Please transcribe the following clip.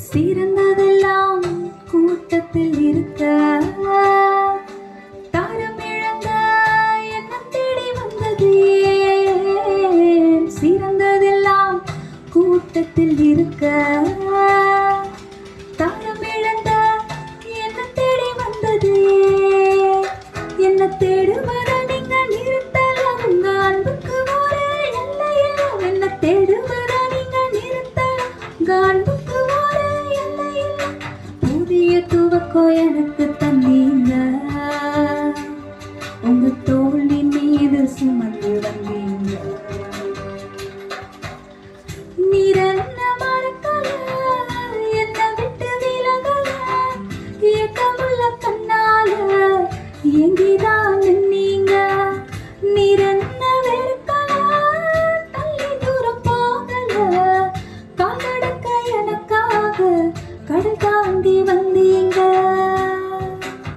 சிறந்ததெல்லாம் கூட்டத்தில் இருக்க தாரம் இழந்த என்ன தேடி வந்தது ஏன்? சிறந்ததெல்லாம் கூட்டத்தில் இருக்க தாரம் இழந்த என்ன தேடி வந்தது ஏன்? என்ன தேடுவத நீங்க நிறுத்தலாம், உங்க அன்புக்கு ஒரு எல்லையில்லை. என்ன தேடுவத நீங்க நிறுத்தலாம், உங்க அன்புக்கு ஒரு எல்லையில்லை. புதிய துவக்கம் எனக்கு